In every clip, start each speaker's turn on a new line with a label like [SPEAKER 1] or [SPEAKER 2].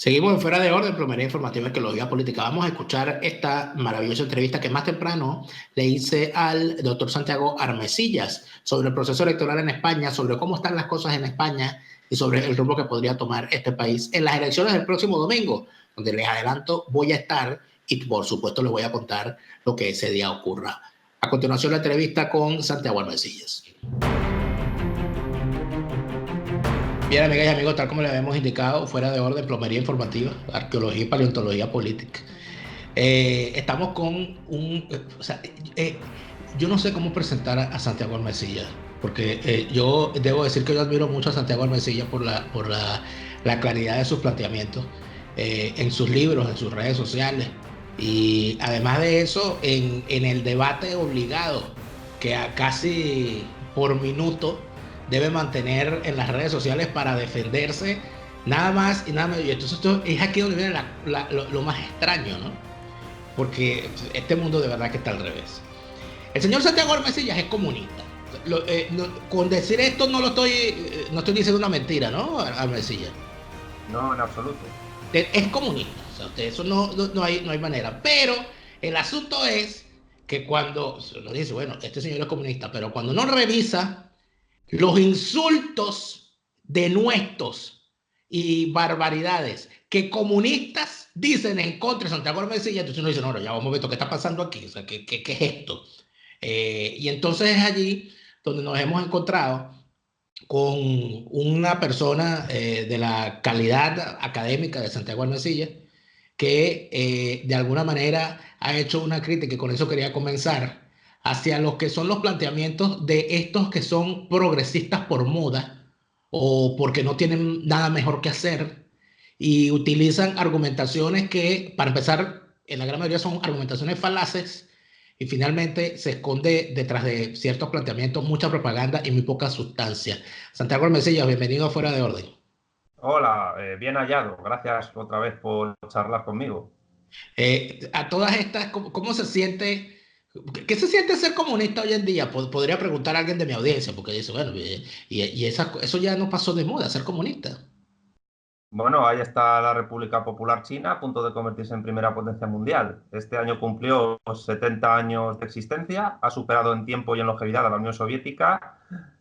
[SPEAKER 1] Seguimos en Fuera de Orden, Plomería Informativa, Arqueología Política. Vamos a escuchar esta maravillosa entrevista que más temprano le hice al doctor Santiago Armesillas sobre el proceso electoral en España, sobre cómo están las cosas en España y sobre el rumbo que podría tomar este país en las elecciones del próximo domingo, donde les adelanto voy a estar y por supuesto les voy a contar lo que ese día ocurra. A continuación la entrevista con Santiago Armesillas. Bien, amigas y amigos, tal como le habíamos indicado, Fuera de Orden, Plomería Informativa, Arqueología y Paleontología Política. Estamos con o sea, yo no sé cómo presentar a Santiago Armesillas, porque yo debo decir que yo admiro mucho a Santiago Armesillas por la claridad de sus planteamientos en sus libros, en sus redes sociales, y además de eso, en el debate obligado que a casi por minuto debe mantener en las redes sociales para defenderse, nada más y nada menos. Y entonces esto es aquí donde viene lo más extraño, ¿no? Porque este mundo de verdad que está al revés. El señor Santiago Armesillas es comunista. Con decir esto no estoy diciendo una mentira, ¿no, Armesillas?
[SPEAKER 2] No, en absoluto.
[SPEAKER 1] Es comunista, o sea, eso no hay manera. Pero el asunto es que cuando uno dice, bueno, este señor es comunista, pero cuando uno revisa los insultos denuestos y barbaridades que comunistas dicen en contra de Santiago Armesillas, entonces uno dice, no, ya vamos a ver qué está pasando aquí, o sea, ¿qué es esto? Y entonces es allí donde nos hemos encontrado con una persona de la calidad académica de Santiago Armesillas que de alguna manera ha hecho una crítica, y con eso quería comenzar, hacia los que son los planteamientos de estos que son progresistas por moda o porque no tienen nada mejor que hacer y utilizan argumentaciones que, para empezar, en la gran mayoría son argumentaciones falaces y finalmente se esconde detrás de ciertos planteamientos mucha propaganda y muy poca sustancia. Santiago Armesillas, bienvenido a Fuera de Orden.
[SPEAKER 2] Hola, bien hallado. Gracias otra vez por charlar conmigo.
[SPEAKER 1] A todas estas, ¿cómo se siente? ¿Qué se siente ser comunista hoy en día? Podría preguntar a alguien de mi audiencia, porque dice, bueno, eso ya no pasó de moda, ser comunista.
[SPEAKER 2] Bueno, ahí está la República Popular China a punto de convertirse en primera potencia mundial. Este año cumplió 70 años de existencia, ha superado en tiempo y en longevidad a la Unión Soviética,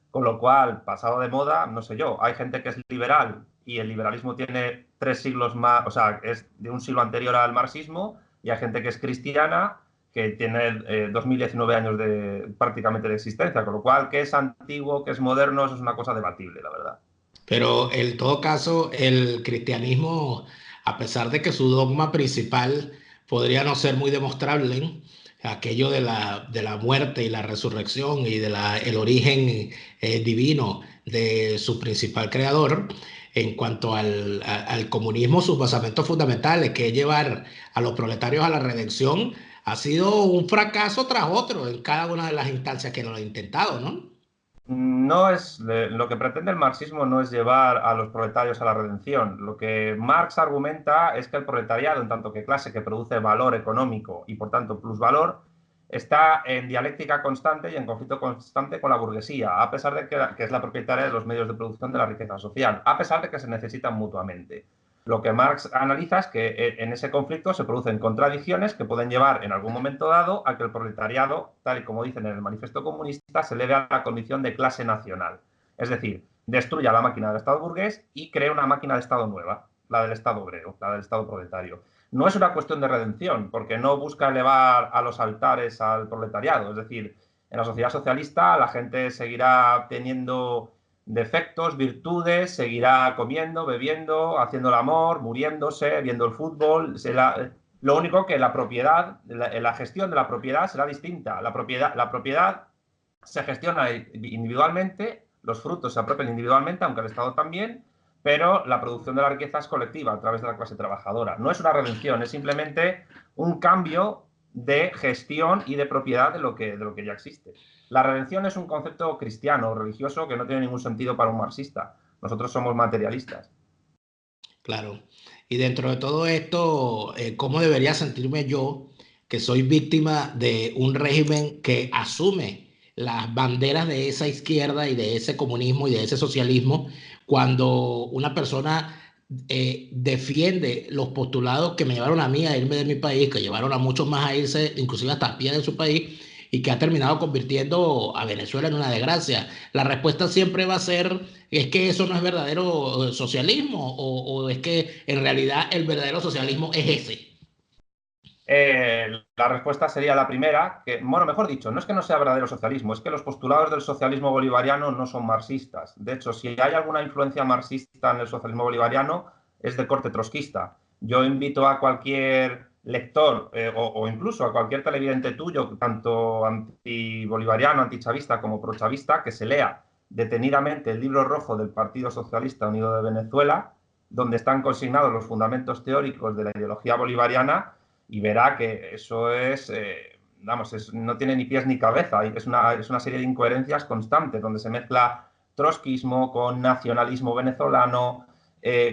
[SPEAKER 2] con lo cual, pasado de moda, no sé yo, hay gente que es liberal y el liberalismo tiene 3 siglos más, o sea, es de un siglo anterior al marxismo, y hay gente que es cristiana que tiene 2019 años prácticamente de existencia, con lo cual, qué es antiguo, qué es moderno, eso es una cosa debatible, la verdad.
[SPEAKER 1] Pero en todo caso, el cristianismo, a pesar de que su dogma principal podría no ser muy demostrable, ¿no? Aquello de la muerte y la resurrección y el origen divino de su principal creador, en cuanto al comunismo, sus basamentos fundamentales, que es llevar a los proletarios a la redención, ha sido un fracaso tras otro en cada una de las instancias que lo han intentado, ¿no?
[SPEAKER 2] No es lo que pretende el marxismo no es llevar a los proletarios a la redención. Lo que Marx argumenta es que el proletariado, en tanto que clase que produce valor económico y por tanto plusvalor, está en dialéctica constante y en conflicto constante con la burguesía, a pesar de que es la propietaria de los medios de producción de la riqueza social, a pesar de que se necesitan mutuamente. Lo que Marx analiza es que en ese conflicto se producen contradicciones que pueden llevar en algún momento dado a que el proletariado, tal y como dicen en el manifiesto comunista, se eleve a la condición de clase nacional. Es decir, destruya la máquina del Estado burgués y cree una máquina de Estado nueva, la del Estado obrero, la del Estado proletario. No es una cuestión de redención, porque no busca elevar a los altares al proletariado. Es decir, en la sociedad socialista la gente seguirá teniendo defectos, virtudes, seguirá comiendo, bebiendo, haciendo el amor, muriéndose, viendo el fútbol. Lo único que la propiedad, la gestión de la propiedad será distinta. La propiedad se gestiona individualmente, los frutos se apropian individualmente, aunque el Estado también, pero la producción de la riqueza es colectiva a través de la clase trabajadora. No es una redención, es simplemente un cambio de gestión y de propiedad de lo que ya existe. La redención es un concepto cristiano, religioso, que no tiene ningún sentido para un marxista. Nosotros somos materialistas.
[SPEAKER 1] Claro. Y dentro de todo esto, ¿cómo debería sentirme yo que soy víctima de un régimen que asume las banderas de esa izquierda y de ese comunismo y de ese socialismo cuando una persona defiende los postulados que me llevaron a mí a irme de mi país, que llevaron a muchos más a irse, inclusive hasta a pie de su país, y que ha terminado convirtiendo a Venezuela en una desgracia. La respuesta siempre va a ser, es que eso no es verdadero socialismo, o es que en realidad el verdadero socialismo es ese.
[SPEAKER 2] La respuesta sería la primera, que, bueno, mejor dicho, no es que no sea verdadero socialismo, es que los postulados del socialismo bolivariano no son marxistas. De hecho, si hay alguna influencia marxista en el socialismo bolivariano, es de corte trotskista. Yo invito a cualquier lector o incluso a cualquier televidente tuyo, tanto antibolivariano, antichavista como prochavista, que se lea detenidamente el libro rojo del Partido Socialista Unido de Venezuela, donde están consignados los fundamentos teóricos de la ideología bolivariana, y verá que eso es, vamos, no tiene ni pies ni cabeza. Es una serie de incoherencias constantes, donde se mezcla trotskismo con nacionalismo venezolano,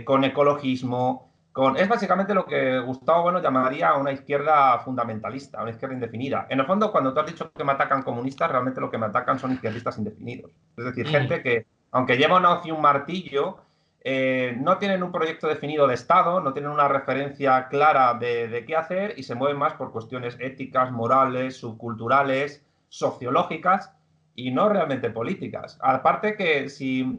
[SPEAKER 2] con ecologismo, es básicamente lo que Gustavo Bueno llamaría una izquierda fundamentalista, una izquierda indefinida. En el fondo, cuando tú has dicho que me atacan comunistas, realmente lo que me atacan son izquierdistas indefinidos. Es decir, gente que, aunque lleva una hoz y un martillo, no tienen un proyecto definido de Estado, no tienen una referencia clara de qué hacer, y se mueven más por cuestiones éticas, morales, subculturales, sociológicas, y no realmente políticas. Aparte que si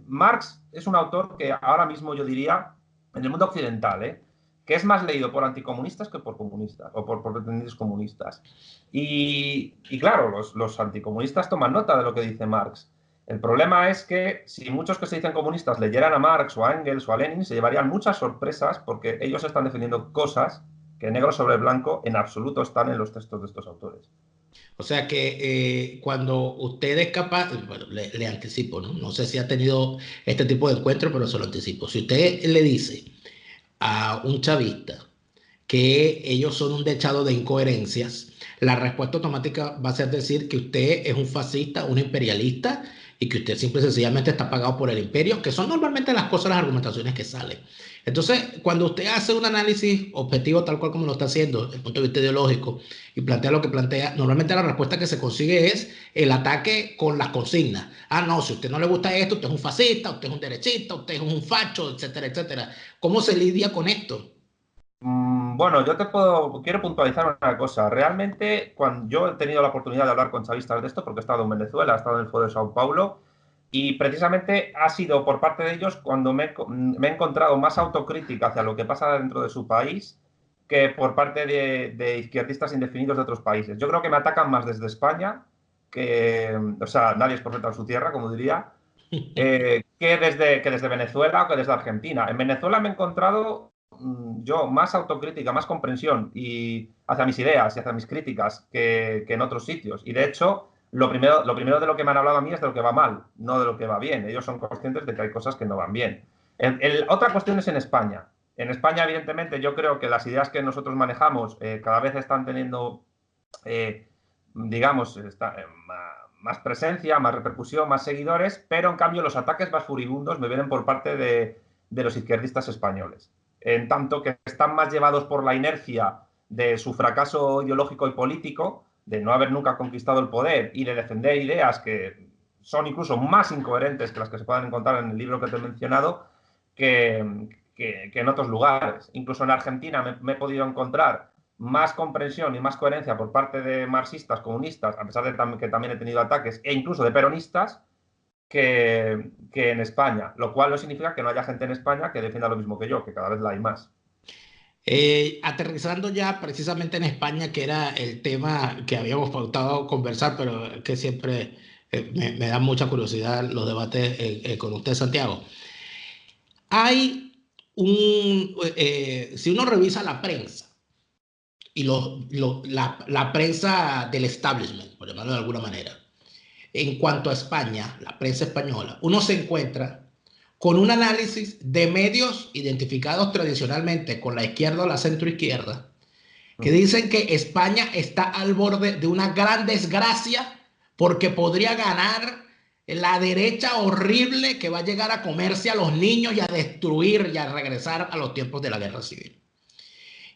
[SPEAKER 2] Marx es un autor que ahora mismo yo diría, en el mundo occidental, que es más leído por anticomunistas que por comunistas, o por pretendidos comunistas. Y claro, los anticomunistas toman nota de lo que dice Marx. El problema es que si muchos que se dicen comunistas leyeran a Marx o a Engels o a Lenin, se llevarían muchas sorpresas, porque ellos están defendiendo cosas que negro sobre blanco en absoluto están en los textos de estos autores.
[SPEAKER 1] O sea que cuando usted es capaz, bueno, le anticipo, ¿no? No sé si ha tenido este tipo de encuentros, pero se lo anticipo. Si usted le dice a un chavista que ellos son un dechado de incoherencias, la respuesta automática va a ser decir que usted es un fascista, un imperialista, y que usted simple y sencillamente está pagado por el imperio, que son normalmente las cosas, las argumentaciones que salen. Entonces, cuando usted hace un análisis objetivo tal cual como lo está haciendo desde el punto de vista ideológico y plantea lo que plantea, normalmente la respuesta que se consigue es el ataque con las consignas. Ah, no, si a usted no le gusta esto, usted es un fascista, usted es un derechista, usted es un facho, etcétera, etcétera. ¿Cómo se lidia con esto?
[SPEAKER 2] Bueno, quiero puntualizar una cosa. Realmente, cuando yo he tenido la oportunidad de hablar con chavistas de esto, porque he estado en Venezuela, he estado en el Foro de Sao Paulo, y precisamente ha sido por parte de ellos cuando me he encontrado más autocrítica hacia lo que pasa dentro de su país, que por parte de izquierdistas indefinidos de otros países. Yo creo que me atacan más desde España, o sea, nadie es profeta en su tierra, como diría, que desde Venezuela o que desde Argentina. En Venezuela me he encontrado yo más autocrítica, más comprensión y hacia mis ideas y hacia mis críticas que en otros sitios. Y de hecho, lo primero de lo que me han hablado a mí es de lo que va mal, no de lo que va bien. Ellos son conscientes de que hay cosas que no van bien. Otra cuestión es en España. En España, evidentemente, yo creo que las ideas que nosotros manejamos cada vez están teniendo, digamos, más presencia, más repercusión, más seguidores, pero en cambio los ataques más furibundos me vienen por parte de los izquierdistas españoles, en tanto que están más llevados por la inercia de su fracaso ideológico y político, de no haber nunca conquistado el poder y de defender ideas que son incluso más incoherentes que las que se puedan encontrar en el libro que te he mencionado, que en otros lugares. Incluso en Argentina me he podido encontrar más comprensión y más coherencia por parte de marxistas, comunistas, a pesar de que también he tenido ataques, e incluso de peronistas, que en España, lo cual no significa que no haya gente en España que defienda lo mismo que yo, que cada vez la hay más.
[SPEAKER 1] Aterrizando ya precisamente en España, que era el tema que habíamos pautado conversar, pero que siempre me da mucha curiosidad los debates con usted, Santiago. Hay si uno revisa la prensa y la prensa del establishment, por llamarlo de alguna manera, en cuanto a España, la prensa española, uno se encuentra con un análisis de medios identificados tradicionalmente con la izquierda o la centroizquierda, que dicen que España está al borde de una gran desgracia porque podría ganar la derecha horrible que va a llegar a comerse a los niños y a destruir y a regresar a los tiempos de la guerra civil.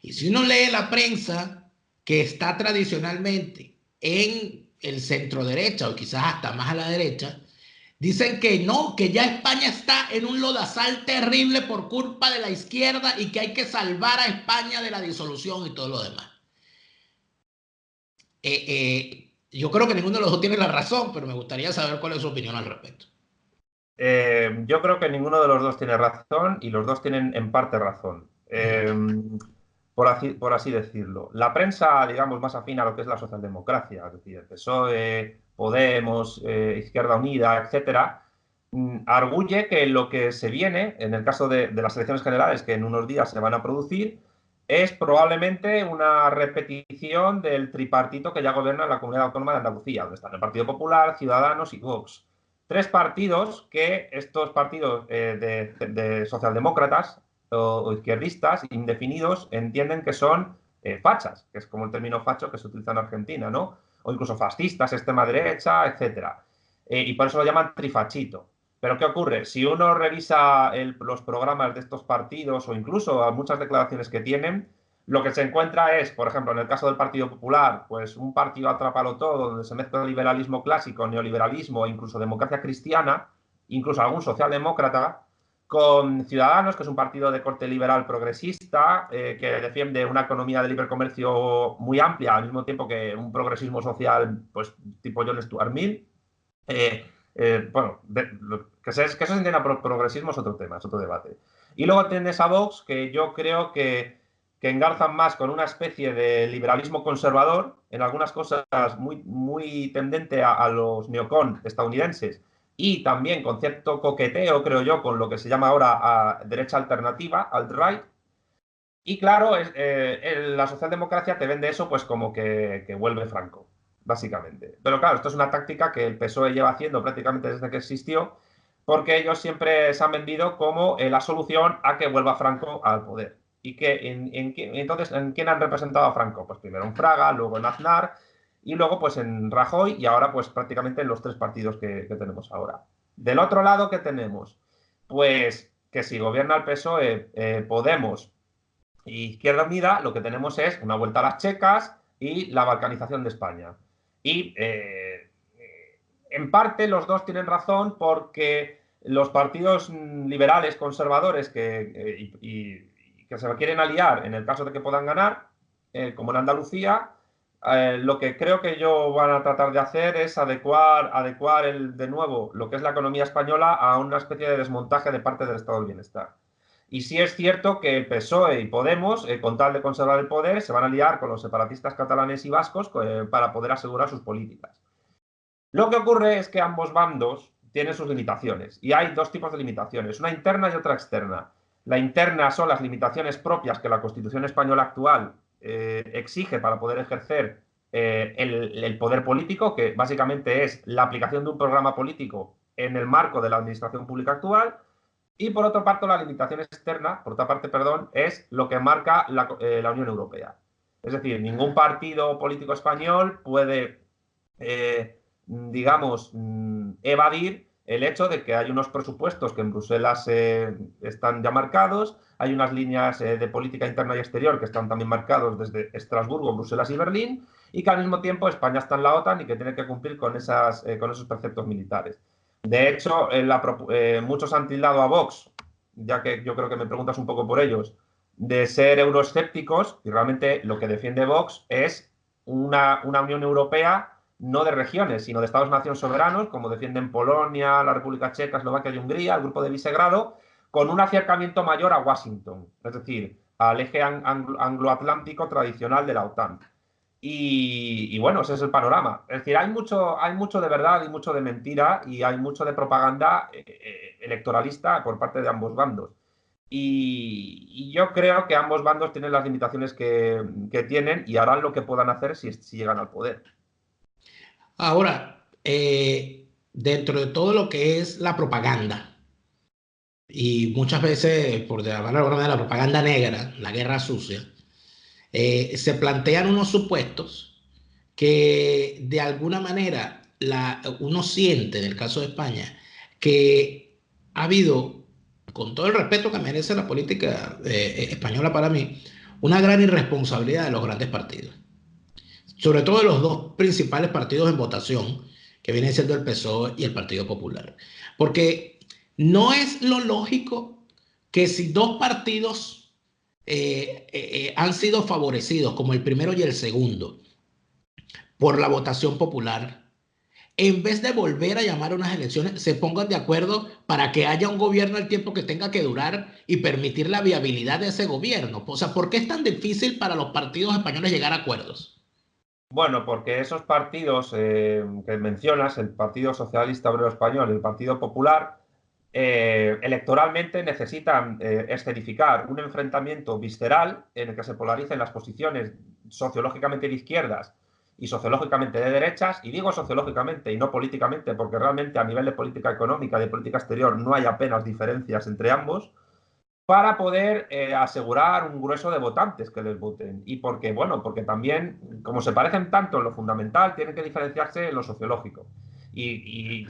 [SPEAKER 1] Y si uno lee la prensa que está tradicionalmente en el centro derecha o quizás hasta más a la derecha, Dicen que no, que ya España está en un lodazal terrible por culpa de la izquierda y que hay que salvar a España de la disolución y todo lo demás. Yo creo que ninguno de los dos tiene la razón, pero me gustaría saber cuál es su opinión al respecto.
[SPEAKER 2] Yo creo que ninguno de los dos tiene razón y los dos tienen en parte razón. Por así decirlo. La prensa, digamos, más afín a lo que es la socialdemocracia, es decir, el PSOE, Podemos, Izquierda Unida, etcétera, arguye que lo que se viene, en el caso de las elecciones generales que en unos días se van a producir, es probablemente una repetición del tripartito que ya gobierna en la Comunidad Autónoma de Andalucía, donde están el Partido Popular, Ciudadanos y Vox. Tres partidos que estos partidos de socialdemócratas o izquierdistas indefinidos entienden que son fachas, que es como el término facho que se utiliza en Argentina, ¿no? O incluso fascistas, extrema derecha, etcétera. Y por eso lo llaman trifachito. Pero ¿qué ocurre? Si uno revisa los programas de estos partidos o incluso muchas declaraciones que tienen, lo que se encuentra es, por ejemplo, en el caso del Partido Popular, pues un partido atrápalo todo, donde se mezcla el liberalismo clásico, neoliberalismo e incluso democracia cristiana, incluso algún socialdemócrata, con Ciudadanos, que es un partido de corte liberal progresista, que defiende una economía de libre comercio muy amplia, al mismo tiempo que un progresismo social, pues tipo John Stuart Mill. Bueno, que eso se entienda por progresismo es otro tema, es otro debate. Y luego tienes a Vox, que yo creo que engarzan más con una especie de liberalismo conservador, en algunas cosas muy tendente a los neocon estadounidenses, y también con cierto coqueteo, creo yo, con lo que se llama ahora derecha alternativa, alt-right. Y claro, la socialdemocracia te vende eso pues como que vuelve Franco, básicamente. Pero claro, esto es una táctica que el PSOE lleva haciendo prácticamente desde que existió, porque ellos siempre se han vendido como la solución a que vuelva Franco al poder. Y que entonces, ¿en quién han representado a Franco? Pues primero en Fraga, luego en Aznar, y luego pues en Rajoy, y ahora pues prácticamente en los tres partidos que tenemos ahora. Del otro lado, ¿qué tenemos? Pues que si gobierna el PSOE, Podemos y Izquierda Unida, lo que tenemos es una vuelta a las checas y la balcanización de España. Y en parte los dos tienen razón porque los partidos liberales conservadores que se quieren aliar en el caso de que puedan ganar, como en Andalucía, lo que creo que ellos van a tratar de hacer es adecuar de nuevo lo que es la economía española a una especie de desmontaje de parte del estado del bienestar. Y sí es cierto que el PSOE y Podemos, con tal de conservar el poder, se van a liar con los separatistas catalanes y vascos para poder asegurar sus políticas. Lo que ocurre es que ambos bandos tienen sus limitaciones y hay dos tipos de limitaciones, una interna y otra externa. La interna son las limitaciones propias que la Constitución española actual exige para poder ejercer el poder político, que básicamente es la aplicación de un programa político en el marco de la administración pública actual. Y por otra parte, la limitación externa, por otra parte, perdón, es lo que marca la Unión Europea. Es decir, ningún partido político español puede, digamos, evadir el hecho de que hay unos presupuestos que en Bruselas están ya marcados, hay unas líneas de política interna y exterior que están también marcados desde Estrasburgo, Bruselas y Berlín, y que al mismo tiempo España está en la OTAN y que tiene que cumplir con esos preceptos militares. De hecho, muchos han tildado a Vox, ya que yo creo que me preguntas un poco por ellos, de ser euroescépticos, y realmente lo que defiende Vox es una Unión Europea no de regiones, sino de Estados-nación soberanos, como defienden Polonia, la República Checa, Eslovaquia y Hungría, el grupo de Visegrado, con un acercamiento mayor a Washington, es decir, al eje angloatlántico tradicional de la OTAN. Y bueno, ese es el panorama. Es decir, hay mucho de verdad y mucho de mentira y hay mucho de propaganda electoralista por parte de ambos bandos. Y yo creo que ambos bandos tienen las limitaciones que tienen y harán lo que puedan hacer si llegan al poder.
[SPEAKER 1] Ahora, dentro de todo lo que es la propaganda, y muchas veces, por llamarlo de alguna manera, la propaganda negra, la guerra sucia, se plantean unos supuestos que de alguna manera uno siente, en el caso de España, que ha habido, con todo el respeto que merece la política española para mí, una gran irresponsabilidad de los grandes partidos, sobre todo de los dos principales partidos en votación, que viene siendo el PSOE y el Partido Popular. Porque no es lo lógico que si dos partidos han sido favorecidos, como el primero y el segundo, por la votación popular, en vez de volver a llamar a unas elecciones, se pongan de acuerdo para que haya un gobierno el tiempo que tenga que durar y permitir la viabilidad de ese gobierno. O sea, ¿por qué es tan difícil para los partidos españoles llegar a acuerdos?
[SPEAKER 2] Bueno, porque esos partidos que mencionas, el Partido Socialista Obrero Español y el Partido Popular, electoralmente necesitan escenificar un enfrentamiento visceral en el que se polaricen las posiciones sociológicamente de izquierdas y sociológicamente de derechas, y digo sociológicamente y no políticamente, porque realmente a nivel de política económica y de política exterior no hay apenas diferencias entre ambos, para poder asegurar un grueso de votantes que les voten. Y porque, bueno, porque también, como se parecen tanto en lo fundamental, tienen que diferenciarse en lo sociológico. Y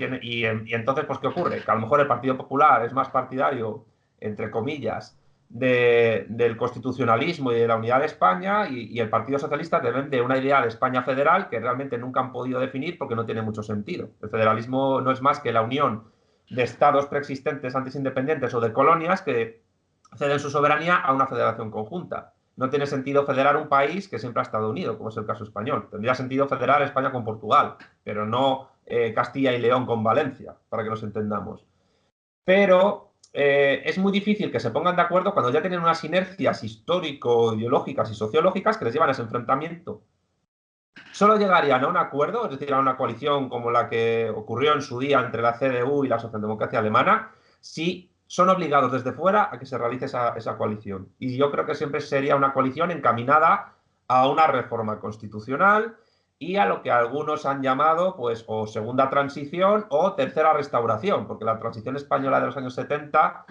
[SPEAKER 2] entonces, pues, ¿qué ocurre? Que a lo mejor el Partido Popular es más partidario, entre comillas, del constitucionalismo y de la unidad de España, y el Partido Socialista deben de una idea de España federal que realmente nunca han podido definir porque no tiene mucho sentido. El federalismo no es más que la unión de estados preexistentes antes independientes o de colonias que ceden su soberanía a una federación conjunta. No tiene sentido federar un país que siempre ha estado unido, como es el caso español. Tendría sentido federar España con Portugal, pero no Castilla y León con Valencia, para que nos entendamos. Pero es muy difícil que se pongan de acuerdo cuando ya tienen unas inercias histórico-ideológicas y sociológicas que les llevan a ese enfrentamiento. Solo llegarían a un acuerdo, es decir, a una coalición como la que ocurrió en su día entre la CDU y la socialdemocracia alemana, si son obligados desde fuera a que se realice esa coalición. Y yo creo que siempre sería una coalición encaminada a una reforma constitucional y a lo que algunos han llamado, pues, o segunda transición o tercera restauración, porque la transición española de los años 70,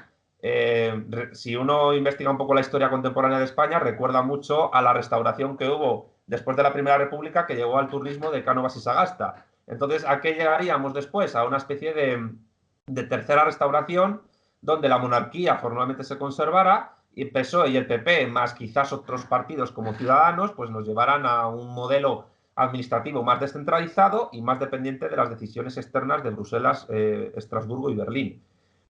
[SPEAKER 2] si uno investiga un poco la historia contemporánea de España, recuerda mucho a la restauración que hubo después de la Primera República, que llegó al turnismo de Cánovas y Sagasta. Entonces, ¿a qué llegaríamos después? A una especie de tercera restauración donde la monarquía formalmente se conservara y el PSOE y el PP, más quizás otros partidos como Ciudadanos, pues nos llevaran a un modelo administrativo más descentralizado y más dependiente de las decisiones externas de Bruselas, Estrasburgo y Berlín.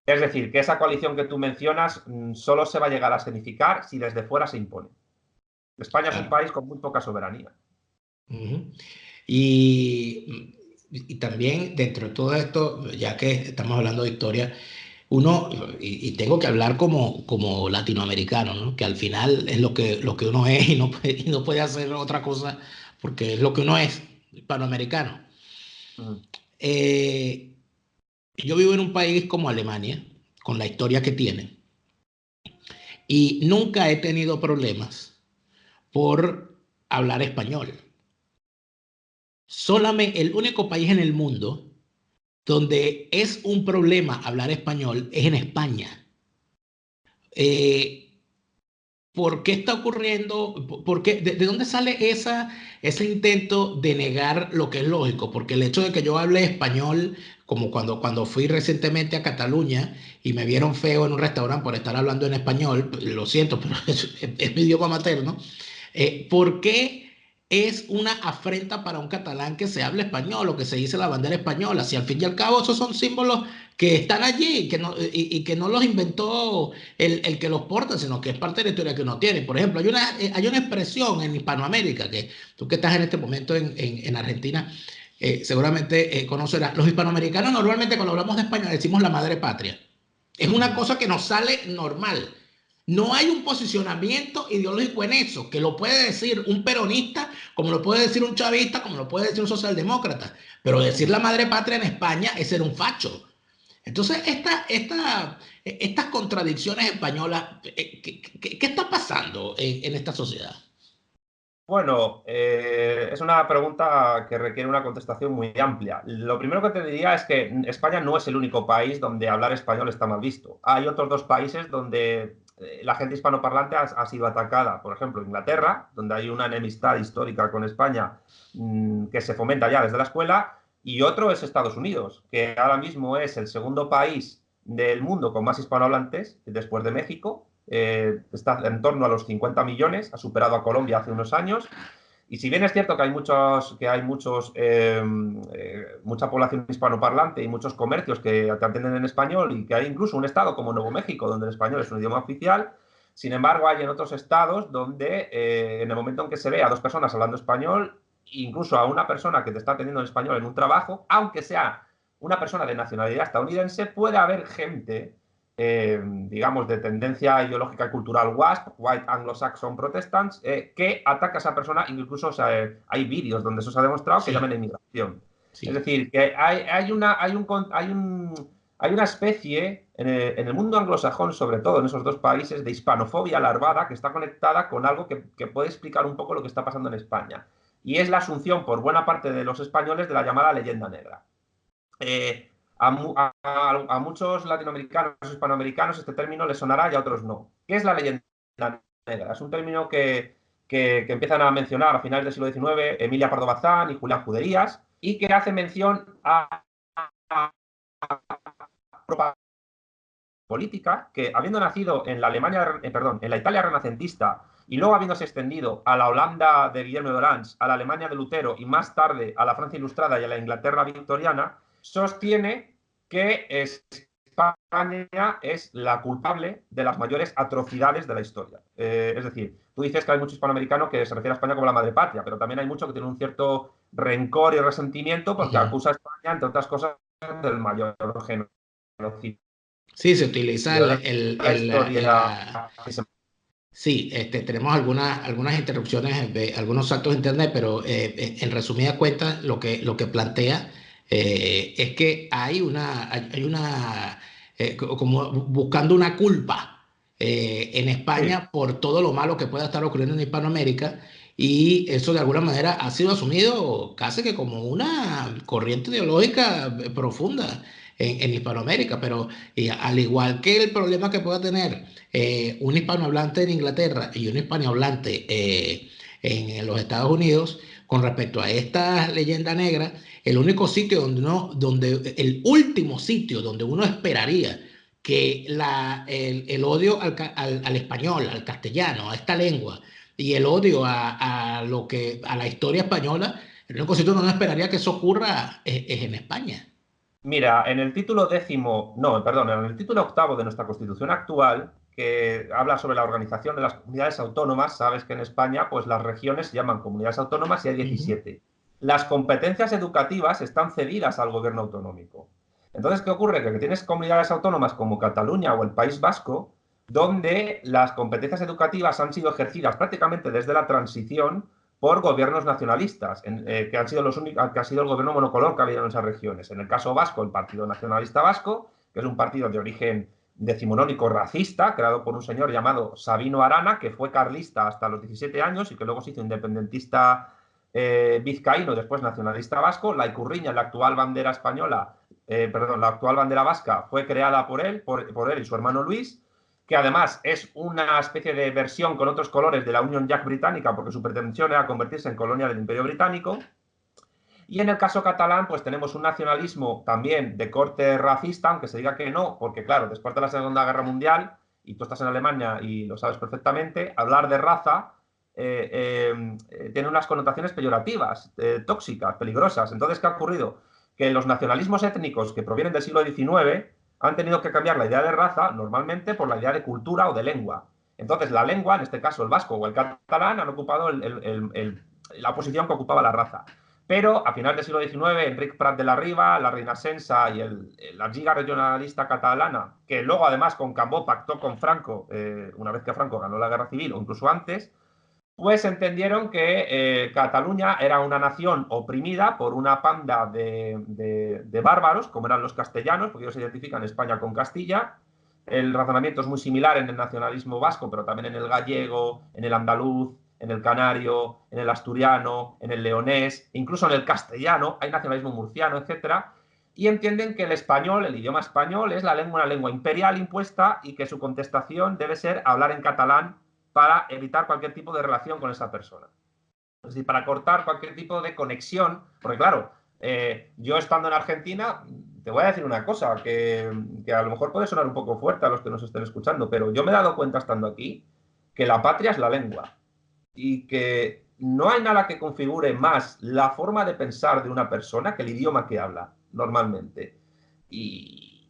[SPEAKER 2] Es decir, que esa coalición que tú mencionas solo se va a llegar a escenificar si desde fuera se impone. España es un
[SPEAKER 1] Claro.
[SPEAKER 2] país con muy poca soberanía.
[SPEAKER 1] Ujú. Y también dentro de todo esto, ya que estamos hablando de historia, uno, y tengo que hablar como latinoamericano, ¿no? Que al final es lo que uno es y no puede hacer otra cosa porque es lo que uno es, hispanoamericano.
[SPEAKER 2] Mm.
[SPEAKER 1] Eh, yo vivo en un país como Alemania, con la historia que tiene, y nunca he tenido problemas por hablar español. Solamente el único país en el mundo donde es un problema hablar español es en España. Eh, ¿Por qué está ocurriendo? ¿Por qué? ¿De dónde sale ese intento de negar lo que es lógico? Porque el hecho de que yo hable español, como cuando fui recientemente a Cataluña y me vieron feo en un restaurante por estar hablando en español, lo siento, pero es mi idioma materno. ¿Por qué es una afrenta para un catalán que se hable español o que se dice la bandera española? Si al fin y al cabo esos son símbolos que están allí y que no los inventó el que los porta, sino que es parte de la historia que uno tiene. Por ejemplo, hay una expresión en Hispanoamérica, que tú que estás en este momento en Argentina, seguramente conocerás. Los hispanoamericanos normalmente cuando hablamos de España decimos la madre patria. Es una cosa que nos sale normal. No hay un posicionamiento ideológico en eso, que lo puede decir un peronista, como lo puede decir un chavista, como lo puede decir un socialdemócrata. Pero decir la madre patria en España es ser un facho. Entonces, estas contradicciones españolas, ¿qué está pasando en esta sociedad?
[SPEAKER 2] Bueno, es una pregunta que requiere una contestación muy amplia. Lo primero que te diría es que España no es el único país donde hablar español está mal visto. Hay otros dos países donde la gente hispanoparlante ha sido atacada. Por ejemplo, Inglaterra, donde hay una enemistad histórica con España que se fomenta ya desde la escuela. Y otro es Estados Unidos, que ahora mismo es el segundo país del mundo con más hispanohablantes, después de México. Está en torno a los 50 millones, ha superado a Colombia hace unos años, Y si bien es cierto que hay mucha población hispanoparlante y muchos comercios que te atienden en español y que hay incluso un estado como Nuevo México donde el español es un idioma oficial, sin embargo hay en otros estados donde en el momento en que se ve a dos personas hablando español, incluso a una persona que te está atendiendo en español en un trabajo, aunque sea una persona de nacionalidad estadounidense, puede haber gente digamos, de tendencia ideológica y cultural WASP, White Anglo-Saxon Protestants, que ataca a esa persona, incluso o sea, hay vídeos donde eso se ha demostrado que
[SPEAKER 1] Sí,
[SPEAKER 2] llaman a inmigración.
[SPEAKER 1] sí.
[SPEAKER 2] Es decir, que hay una especie en el mundo anglosajón, sobre todo en esos dos países, de hispanofobia larvada que está conectada con algo que puede explicar un poco lo que está pasando en España. Y es la asunción por buena parte de los españoles de la llamada leyenda negra. A muchos latinoamericanos, hispanoamericanos, este término les sonará y a otros no. ¿Qué es la leyenda negra? Es un término que empiezan a mencionar a finales del siglo XIX Emilia Pardo Bazán y Julián Juderías, y que hace mención a política que, habiendo nacido en la Alemania, perdón, en la Italia renacentista y luego habiéndose extendido a la Holanda de Guillermo de Orange, a la Alemania de Lutero y más tarde a la Francia Ilustrada y a la Inglaterra victoriana, sostiene que España es la culpable de las mayores atrocidades de la historia. Es decir, tú dices que hay mucho hispanoamericano que se refiere a España como la madre patria, pero también hay mucho que tiene un cierto rencor y resentimiento porque acusa a España, entre otras cosas, del mayor genocidio
[SPEAKER 1] Sí, se utiliza
[SPEAKER 2] la historia.
[SPEAKER 1] sí, tenemos algunas interrupciones de algunos actos de internet, pero en resumida cuenta lo que plantea es que como buscando una culpa en
[SPEAKER 2] Sí,
[SPEAKER 1] España por todo lo malo que pueda estar ocurriendo en Hispanoamérica, y eso de alguna manera ha sido asumido casi que como una corriente ideológica profunda en Hispanoamérica, pero y al igual que el problema que pueda tener un hispanohablante en Inglaterra y un hispanohablante en los Estados Unidos, con respecto a esta leyenda negra, el único sitio el último sitio donde uno esperaría que el odio al español, al castellano, a esta lengua, y el odio a la historia española, el único sitio donde uno esperaría que eso ocurra es en España.
[SPEAKER 2] mira, en el título décimo, no, perdón, en el título octavo de nuestra Constitución actual, que habla sobre la organización de las comunidades autónomas, sabes que en España, pues las regiones se llaman comunidades autónomas y hay
[SPEAKER 1] Ujú.
[SPEAKER 2] 17. Las competencias educativas están cedidas al gobierno autonómico. Entonces, ¿qué ocurre? Que tienes comunidades autónomas como Cataluña o el País Vasco, donde las competencias educativas han sido ejercidas prácticamente desde la transición por gobiernos nacionalistas, que han sido los únicos, que ha sido el gobierno monocolor que ha habido en esas regiones. En el caso vasco, el Partido Nacionalista Vasco, que es un partido de origen decimonónico racista, creado por un señor llamado Sabino Arana, que fue carlista hasta los 17 años y que luego se hizo independentista vizcaíno, después nacionalista vasco. La Icurriña, la actual bandera española, perdón, la actual bandera vasca, fue creada por él y su hermano Luis, que además es una especie de versión con otros colores de la Union Jack británica, porque su pretensión era convertirse en colonia del Imperio Británico. Y en el caso catalán, pues tenemos un nacionalismo también de corte racista, aunque se diga que no, porque claro, después de la Segunda Guerra Mundial, y tú estás en Alemania y lo sabes perfectamente, hablar de raza tiene unas connotaciones peyorativas, tóxicas, peligrosas. Entonces, ¿qué ha ocurrido? Que los nacionalismos étnicos que provienen del siglo XIX han tenido que cambiar la idea de raza normalmente por la idea de cultura o de lengua. Entonces, la lengua, en este caso el vasco o el catalán, han ocupado la posición que ocupaba la raza. Pero a finales del siglo XIX, Enric Prat de la Riba, la Reina Sensa y la Lliga Regionalista Catalana, que luego además con Cambó pactó con Franco, una vez que Franco ganó la Guerra Civil o incluso antes, pues entendieron que Cataluña era una nación oprimida por una panda de bárbaros, como eran los castellanos, porque ellos se identifican España con Castilla. El razonamiento es muy similar en el nacionalismo vasco, pero también en el gallego, en el andaluz, en el canario, en el asturiano, en el leonés, incluso en el castellano, hay nacionalismo murciano, etcétera, y entienden que el español, el idioma español, es una lengua imperial impuesta y que su contestación debe ser hablar en catalán para evitar cualquier tipo de relación con esa persona. Es decir, para cortar cualquier tipo de conexión, porque claro, yo estando en Argentina, te voy a decir una cosa, que a lo mejor puede sonar un poco fuerte a los que nos estén escuchando, pero yo me he dado cuenta estando aquí que la patria es la lengua y que no hay nada que configure más la forma de pensar de una persona que el idioma que habla normalmente. Y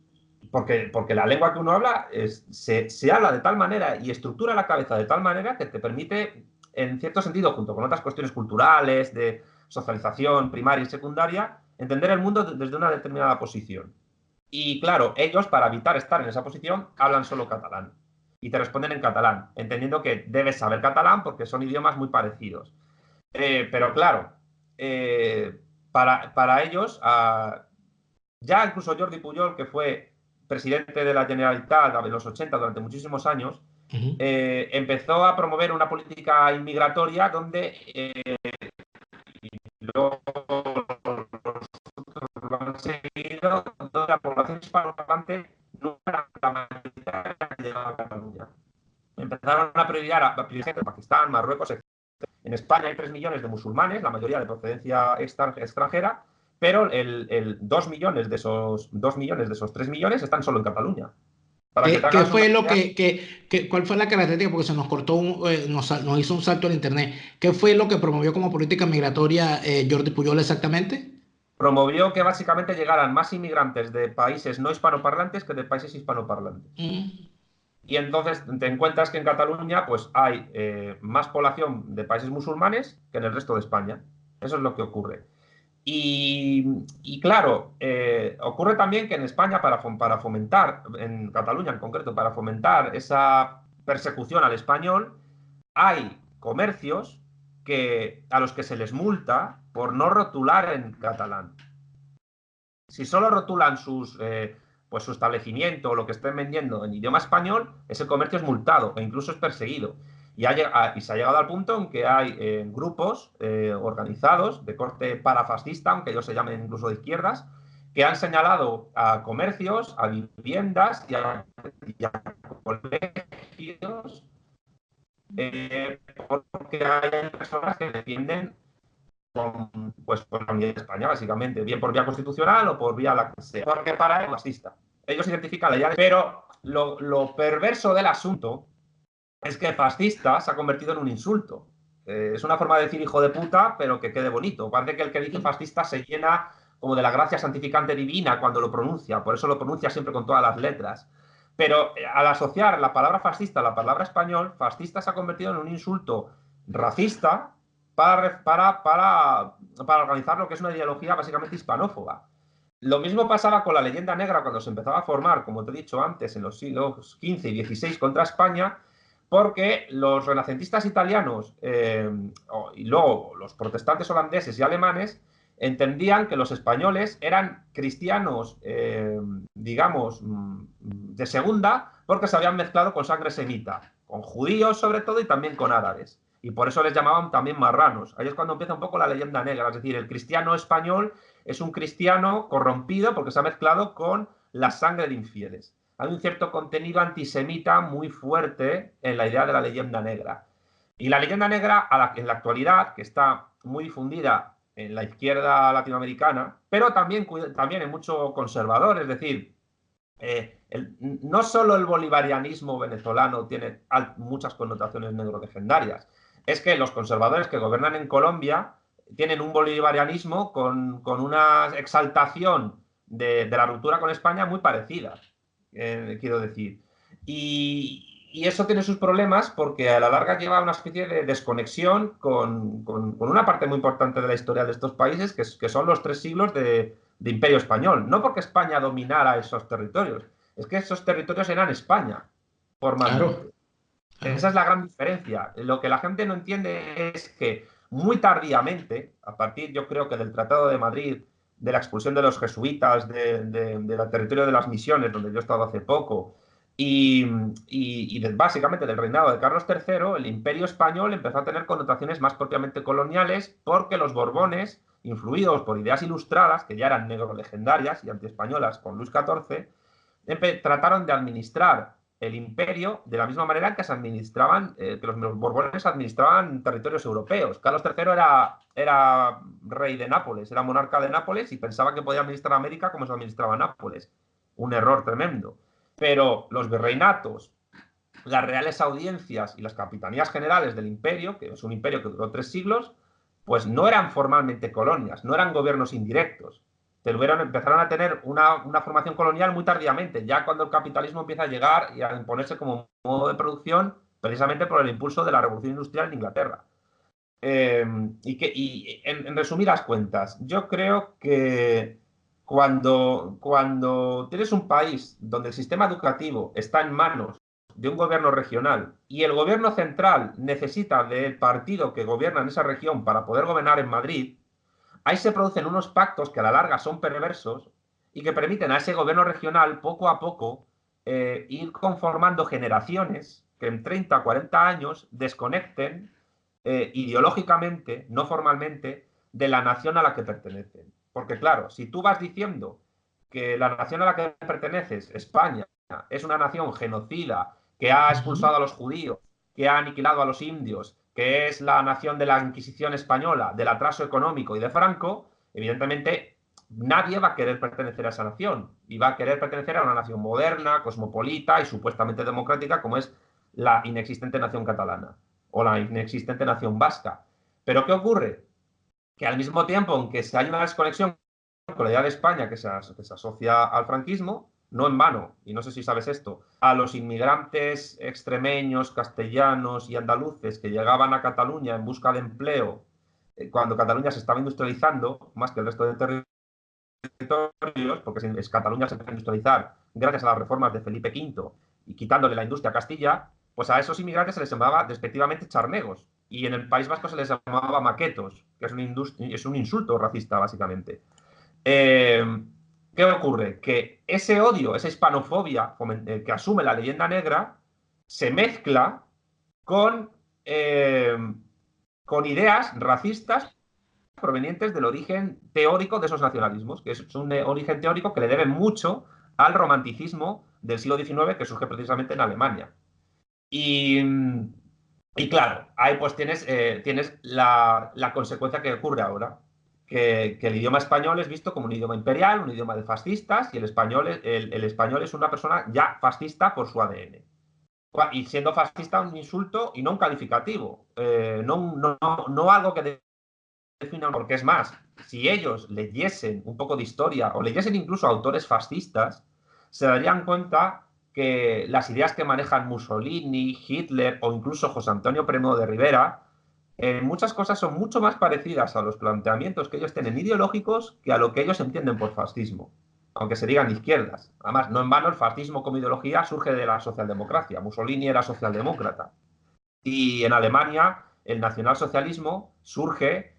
[SPEAKER 2] porque la lengua que uno habla se habla de tal manera y estructura la cabeza de tal manera que te permite, en cierto sentido, junto con otras cuestiones culturales, de socialización primaria y secundaria, entender el mundo desde una determinada posición. Y claro, ellos, para evitar estar en esa posición, hablan solo catalán. Y te responden en catalán, entendiendo que debes saber catalán porque son idiomas muy parecidos. Pero claro, para ellos, ya incluso Jordi Pujol, que fue presidente de la Generalitat en los 80 durante muchísimos años, empezó a promover una política inmigratoria donde luego lo han seguido, donde la población hispanohablante no era la mayoría que llegaba a Cataluña. Empezaron a priorizar a Pakistán, Marruecos, etc. En España hay 3 millones de musulmanes, la mayoría de procedencia extranjera, pero 2 millones de esos 3 millones están solo en Cataluña. Para que te
[SPEAKER 1] ¿Qué
[SPEAKER 2] hagas una
[SPEAKER 1] fue lo
[SPEAKER 2] idea,
[SPEAKER 1] cuál fue la característica? Porque se nos cortó, nos hizo un salto en internet. ¿Qué fue lo que promovió como política migratoria Jordi Pujol exactamente?
[SPEAKER 2] promovió que básicamente llegaran más inmigrantes de países no hispanoparlantes que de países hispanoparlantes.
[SPEAKER 1] Mm.
[SPEAKER 2] Y entonces te encuentras que en Cataluña pues hay más población de países musulmanes que en el resto de España. Eso es lo que ocurre. Y claro, ocurre también que en España, para fomentar, en Cataluña en concreto, para fomentar esa persecución al español, hay comercios a los que se les multa por no rotular en catalán. Si solo rotulan pues su establecimiento o lo que estén vendiendo en idioma español, ese comercio es multado e incluso es perseguido. Y se ha llegado al punto en que hay grupos organizados de corte parafascista, aunque ellos se llamen incluso de izquierdas, que han señalado a comercios, a viviendas y a colegios porque hay personas que defienden con la unidad de España, básicamente, bien por vía constitucional o por vía la que sea. Porque para él es fascista. Ellos identifican la idea pero lo perverso del asunto es que fascista se ha convertido en un insulto. Es una forma de decir hijo de puta, pero que quede bonito. Parece que el que dice fascista se llena como de la gracia santificante divina cuando lo pronuncia, por eso lo pronuncia siempre con todas las letras. Pero al asociar la palabra fascista a la palabra español, fascista se ha convertido en un insulto racista para organizar lo que es una ideología básicamente hispanófoba. Lo mismo pasaba con la leyenda negra cuando se empezaba a formar, como te he dicho antes, en los siglos XV y XVI contra España, porque los renacentistas italianos y luego los protestantes holandeses y alemanes entendían que los españoles eran cristianos, digamos, de segunda, porque se habían mezclado con sangre semita, con judíos sobre todo y también con árabes. Y por eso les llamaban también marranos. Ahí es cuando empieza un poco la leyenda negra, es decir, el cristiano español es un cristiano corrompido porque se ha mezclado con la sangre de infieles. Hay un cierto contenido antisemita muy fuerte en la idea de la leyenda negra. Y la leyenda negra, en la actualidad, que está muy difundida en la izquierda latinoamericana, pero también en mucho conservador, es decir, no solo el bolivarianismo venezolano tiene muchas connotaciones negro-legendarias, es que los conservadores que gobiernan en Colombia tienen un bolivarianismo con una exaltación de la ruptura con España muy parecida, quiero decir. Y eso tiene sus problemas porque a la larga lleva a una especie de desconexión con una parte muy importante de la historia de estos países, que son los 3 siglos de Imperio Español. No porque España dominara esos territorios, es que esos territorios eran España, formalmente.
[SPEAKER 1] Claro, claro.
[SPEAKER 2] Esa es la gran diferencia. Lo que la gente no entiende es que muy tardíamente, a partir yo creo que del Tratado de Madrid, de la expulsión de los jesuitas del territorio de las misiones, donde yo he estado hace poco, básicamente del reinado de Carlos III, el imperio español empezó a tener connotaciones más propiamente coloniales porque los Borbones, influidos por ideas ilustradas, que ya eran negro-legendarias y antiespañolas con Luis XIV, trataron de administrar el imperio de la misma manera que se administraban, que los Borbones administraban territorios europeos. Carlos III era rey de Nápoles, era monarca de Nápoles y pensaba que podía administrar América como se administraba Nápoles. Un error tremendo. Pero los virreinatos las reales audiencias y las capitanías generales del imperio, que es un imperio que duró 3 siglos, pues no eran formalmente colonias, no eran gobiernos indirectos. Empezaron a tener una formación colonial muy tardíamente, ya cuando el capitalismo empieza a llegar y a imponerse como modo de producción, precisamente por el impulso de la revolución industrial en Inglaterra. En resumidas cuentas, yo creo que cuando tienes un país donde el sistema educativo está en manos de un gobierno regional y el gobierno central necesita del partido que gobierna en esa región para poder gobernar en Madrid, ahí se producen unos pactos que a la larga son perversos y que permiten a ese gobierno regional poco a poco ir conformando generaciones que en 30 o 40 años desconecten ideológicamente, no formalmente, de la nación a la que pertenecen. Porque claro, si tú vas diciendo que la nación a la que perteneces, España, es una nación genocida, que ha expulsado a los judíos, que ha aniquilado a los indios, que es la nación de la Inquisición española, del atraso económico y de Franco, evidentemente nadie va a querer pertenecer a esa nación y va a querer pertenecer a una nación moderna, cosmopolita y supuestamente democrática como es la inexistente nación catalana o la inexistente nación vasca. Pero ¿qué ocurre? Que al mismo tiempo, aunque hay una desconexión con la idea de España que se asocia al franquismo, no en vano, y no sé si sabes esto, a los inmigrantes extremeños, castellanos y andaluces que llegaban a Cataluña en busca de empleo, cuando Cataluña se estaba industrializando, más que el resto del territorios, porque Cataluña se empezó a industrializar gracias a las reformas de Felipe V y quitándole la industria a Castilla, pues a esos inmigrantes se les llamaba despectivamente charnegos, y en el País Vasco se les llamaba maquetos, que es un insulto racista, básicamente. ¿Qué ocurre? Que ese odio, esa hispanofobia que asume la leyenda negra, se mezcla con, eh, con ideas racistas provenientes del origen teórico de esos nacionalismos, que es un origen teórico que le debe mucho al romanticismo del siglo XIX que surge precisamente en Alemania. Y, y claro, ahí pues tienes la consecuencia que ocurre ahora, que el idioma español es visto como un idioma imperial, un idioma de fascistas, y el español es una persona ya fascista por su ADN. Y siendo fascista un insulto y no un calificativo, no algo que definan, porque es más, si ellos leyesen un poco de historia o leyesen incluso autores fascistas, se darían cuenta que las ideas que manejan Mussolini, Hitler o incluso José Antonio Primo de Rivera, en muchas cosas son mucho más parecidas a los planteamientos que ellos tienen ideológicos que a lo que ellos entienden por fascismo, aunque se digan de izquierdas. Además, no en vano el fascismo como ideología surge de la socialdemocracia. Mussolini era socialdemócrata. Y en Alemania el nacionalsocialismo surge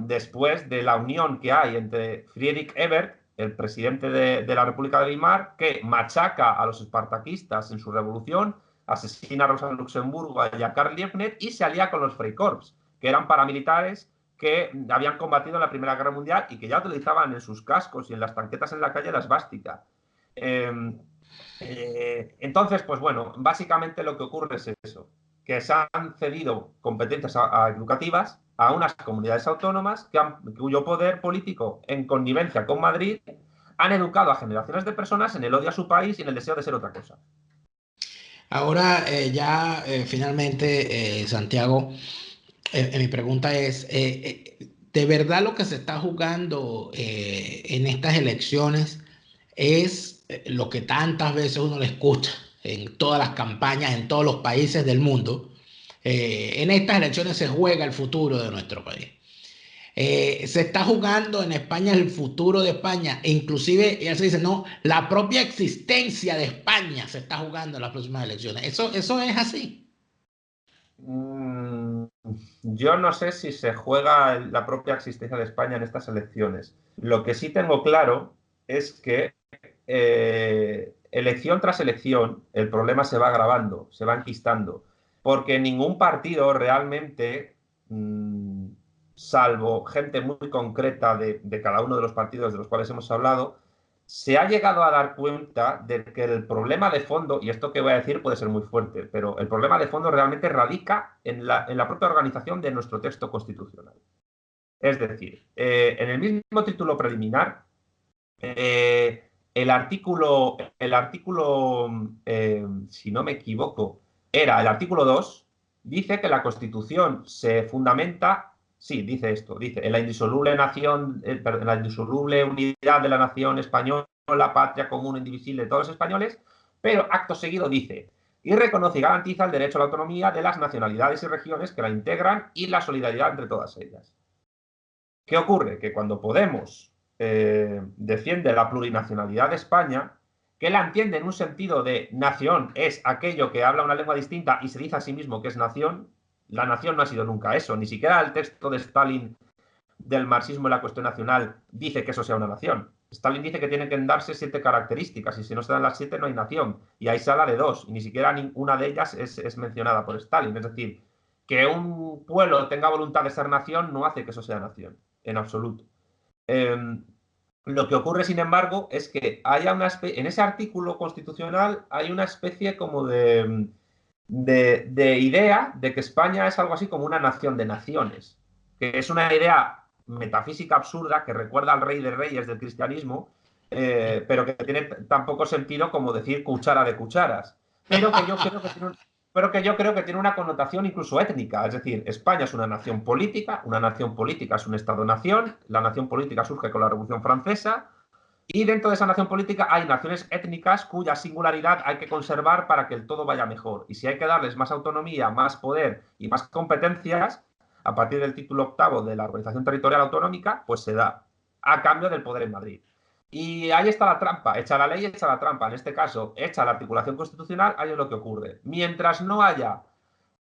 [SPEAKER 2] después de la unión que hay entre Friedrich Ebert, el presidente de la República de Weimar, que machaca a los espartaquistas en su revolución, asesina a Rosa Luxemburgo y a Karl Liebknecht y se alía con los Freikorps, que eran paramilitares que habían combatido en la Primera Guerra Mundial y que ya utilizaban en sus cascos y en las tanquetas en la calle la esvástica. Entonces, pues bueno, básicamente lo que ocurre es eso, que se han cedido competencias educativas a unas comunidades autónomas cuyo poder político, en connivencia con Madrid, han educado a generaciones de personas en el odio a su país y en el deseo de ser otra cosa.
[SPEAKER 1] Ahora, finalmente, Santiago, mi pregunta es, ¿de verdad lo que se está jugando en estas elecciones es lo que tantas veces uno le escucha en todas las campañas, en todos los países del mundo? En estas elecciones se juega el futuro de nuestro país. Se está jugando en España el futuro de España, e inclusive ya se dice, no, la propia existencia de España se está jugando en las próximas elecciones. Eso es así.
[SPEAKER 2] Yo no sé si se juega la propia existencia de España en estas elecciones. Lo que sí tengo claro es que elección tras elección el problema se va agravando, se va enquistando, porque ningún partido realmente, salvo gente muy concreta de cada uno de los partidos de los cuales hemos hablado, se ha llegado a dar cuenta de que el problema de fondo, y esto que voy a decir puede ser muy fuerte, pero el problema de fondo realmente radica en la propia organización de nuestro texto constitucional. Es decir, en el mismo título preliminar, el artículo si no me equivoco, era el artículo 2, dice que la Constitución se fundamenta, sí, dice esto, dice, en la indisoluble nación, en la indisoluble unidad de la nación española, patria común e indivisible de todos los españoles, pero acto seguido dice, y reconoce y garantiza el derecho a la autonomía de las nacionalidades y regiones que la integran y la solidaridad entre todas ellas. ¿Qué ocurre? Que cuando Podemos defiende la plurinacionalidad de España, que la entiende en un sentido de nación es aquello que habla una lengua distinta y se dice a sí mismo que es nación, la nación no ha sido nunca eso, ni siquiera el texto de Stalin del marxismo y la cuestión nacional dice que eso sea una nación. Stalin dice que tienen que darse 7 características y si no se dan las 7 no hay nación. Y ahí se habla de 2 y ni siquiera ninguna de ellas es mencionada por Stalin. Es decir, que un pueblo tenga voluntad de ser nación no hace que eso sea nación, en absoluto. Lo que ocurre, sin embargo, es que haya en ese artículo constitucional hay una especie como de idea de que España es algo así como una nación de naciones, que es una idea metafísica absurda que recuerda al rey de reyes del cristianismo, pero que tiene tan poco sentido como decir cuchara de cucharas, pero que yo creo que tiene una connotación incluso étnica, es decir, España es una nación política es un Estado-nación, la nación política surge con la Revolución Francesa, y dentro de esa nación política hay naciones étnicas cuya singularidad hay que conservar para que el todo vaya mejor. Y si hay que darles más autonomía, más poder y más competencias, a partir del título octavo de la Organización Territorial Autonómica, pues se da, a cambio del poder en Madrid. Y ahí está la trampa, echa la ley, echa la trampa. En este caso, echa la articulación constitucional, ahí es lo que ocurre. Mientras no haya